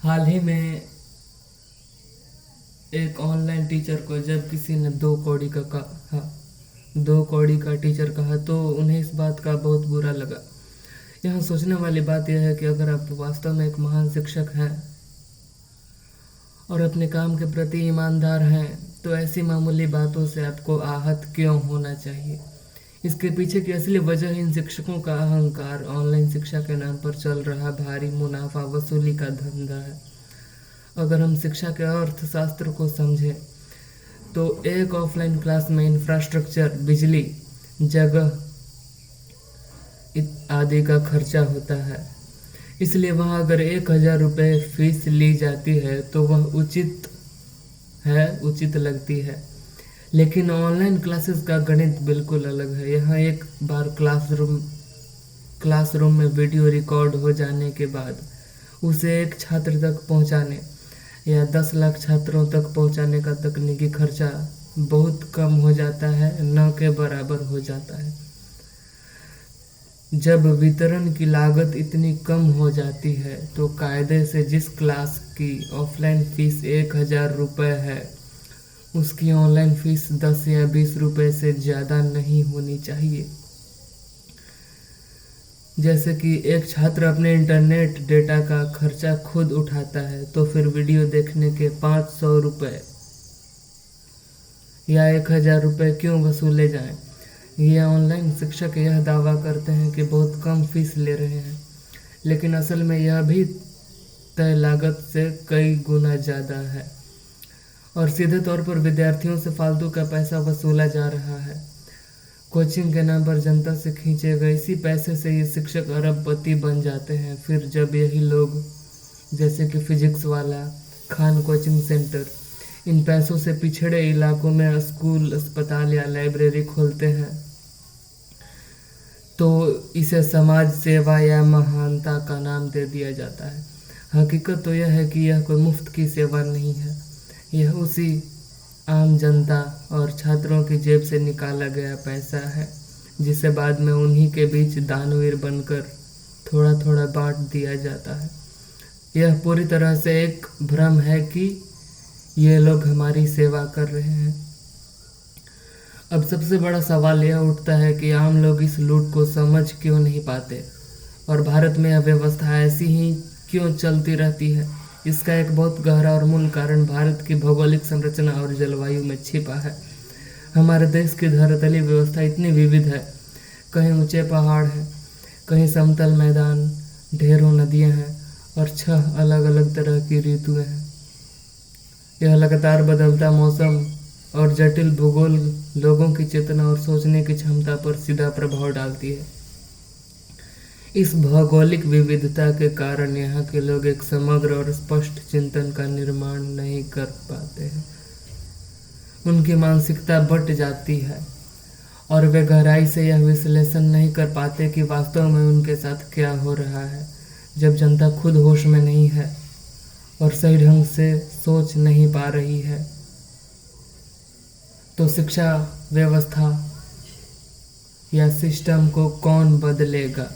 हाल ही में एक online teacher को जब किसी ने कहा, 2 कौड़ी का टीचर कहा तो उन्हें इस बात का बहुत बुरा लगा। यहाँ सोचने वाली बात यह है कि अगर आप वास्तव में एक महान शिक्षक हैं और अपने काम के प्रति ईमानदार हैं तो ऐसी मामूली बातों से आपको आहत क्यों होना चाहिए। इसके पीछे की असली वजह इन शिक्षकों का अहंकार, ऑनलाइन शिक्षा के नाम पर चल रहा भारी मुनाफा वसूली का धंधा है। अगर हम शिक्षा के अर्थशास्त्र को समझें तो एक ऑफलाइन क्लास में इंफ्रास्ट्रक्चर, बिजली, जगह आदि का खर्चा होता है। इसलिए वहाँ अगर 1,000 रुपये फीस ली जाती है तो वह उचित लगती है। लेकिन ऑनलाइन क्लासेस का गणित बिल्कुल अलग है। यहाँ एक बार क्लासरूम में वीडियो रिकॉर्ड हो जाने के बाद उसे एक छात्र तक पहुँचाने या 10 लाख छात्रों तक पहुँचाने का तकनीकी खर्चा बहुत कम हो जाता है, न के बराबर हो जाता है। जब वितरण की लागत इतनी कम हो जाती है तो कायदे से जिस क्लास की ऑफलाइन फीस 1,000 रुपये है उसकी ऑनलाइन फीस 10 या 20 रुपये से ज़्यादा नहीं होनी चाहिए। जैसे कि एक छात्र अपने इंटरनेट डेटा का खर्चा खुद उठाता है तो फिर वीडियो देखने के 500 रुपये या 1,000 रुपये क्यों वसूले जाएं। ये ऑनलाइन शिक्षक यह दावा करते हैं कि बहुत कम फीस ले रहे हैं, लेकिन असल में यह भी तय लागत से कई गुना ज़्यादा है और सीधे तौर पर विद्यार्थियों से फालतू का पैसा वसूला जा रहा है। कोचिंग के नाम पर जनता से खींचे गए इसी पैसे से ये शिक्षक अरबपति बन जाते हैं। फिर जब यही लोग, जैसे कि फिजिक्स वाला, खान कोचिंग सेंटर, इन पैसों से पिछड़े इलाकों में स्कूल, अस्पताल या लाइब्रेरी खोलते हैं तो इसे समाज सेवा या महानता का नाम दे दिया जाता है। हकीकत तो यह है कि यह कोई मुफ्त की सेवा नहीं है। यह उसी आम जनता और छात्रों की जेब से निकाला गया पैसा है जिसे बाद में उन्हीं के बीच दानवीर बनकर थोड़ा थोड़ा बांट दिया जाता है। यह पूरी तरह से एक भ्रम है कि ये लोग हमारी सेवा कर रहे हैं। अब सबसे बड़ा सवाल यह उठता है कि आम लोग इस लूट को समझ क्यों नहीं पाते और भारत में यह व्यवस्था ऐसी ही क्यों चलती रहती है। इसका एक बहुत गहरा और मूल कारण भारत की भौगोलिक संरचना और जलवायु में छिपा है। हमारे देश की धरातलीय व्यवस्था इतनी विविध है। कहीं ऊंचे पहाड़ हैं, कहीं समतल मैदान, ढेरों नदियां हैं और 6 अलग अलग तरह की ऋतुएं हैं। यह लगातार बदलता मौसम और जटिल भूगोल लोगों की चेतना और सोचने की क्षमता पर सीधा प्रभाव डालती है। इस भौगोलिक विविधता के कारण यहाँ के लोग एक समग्र और स्पष्ट चिंतन का निर्माण नहीं कर पाते हैं। उनकी मानसिकता बट जाती है और वे गहराई से यह विश्लेषण नहीं कर पाते कि वास्तव में उनके साथ क्या हो रहा है। जब जनता खुद होश में नहीं है और सही ढंग से सोच नहीं पा रही है तो शिक्षा व्यवस्था या सिस्टम को कौन बदलेगा।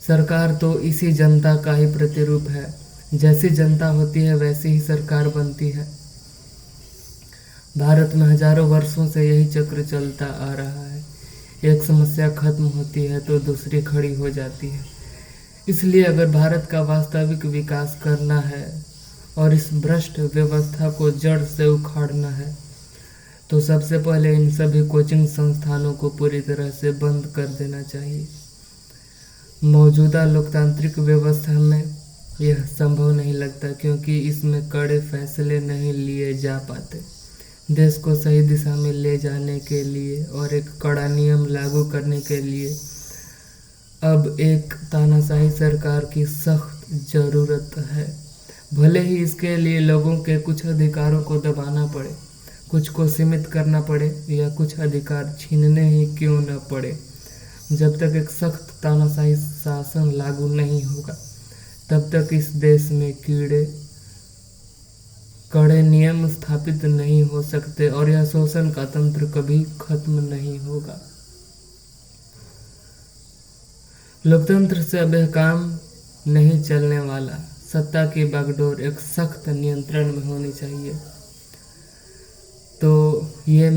सरकार तो इसी जनता का ही प्रतिरूप है। जैसी जनता होती है वैसी ही सरकार बनती है। भारत में हजारों वर्षों से यही चक्र चलता आ रहा है। एक समस्या खत्म होती है तो दूसरी खड़ी हो जाती है। इसलिए अगर भारत का वास्तविक विकास करना है और इस भ्रष्ट व्यवस्था को जड़ से उखाड़ना है तो सबसे पहले इन सभी कोचिंग संस्थानों को पूरी तरह से बंद कर देना चाहिए। मौजूदा लोकतांत्रिक व्यवस्था में यह संभव नहीं लगता क्योंकि इसमें कड़े फैसले नहीं लिए जा पाते। देश को सही दिशा में ले जाने के लिए और एक कड़ा नियम लागू करने के लिए अब एक तानाशाही सरकार की सख्त ज़रूरत है। भले ही इसके लिए लोगों के कुछ अधिकारों को दबाना पड़े, कुछ को सीमित करना पड़े या कुछ अधिकार छीनने ही क्यों न पड़े। जब तक एक सख्त तानाशाही शासन लागू नहीं होगा तब तक इस देश में कड़े नियम स्थापित नहीं हो सकते और यह शोषण का तंत्र कभी खत्म नहीं होगा। लोकतंत्र से अब यह काम नहीं चलने वाला। सत्ता की बागडोर एक सख्त नियंत्रण में होनी चाहिए। तो ये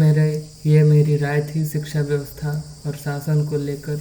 मेरी राय थी शिक्षा व्यवस्था और शासन को लेकर।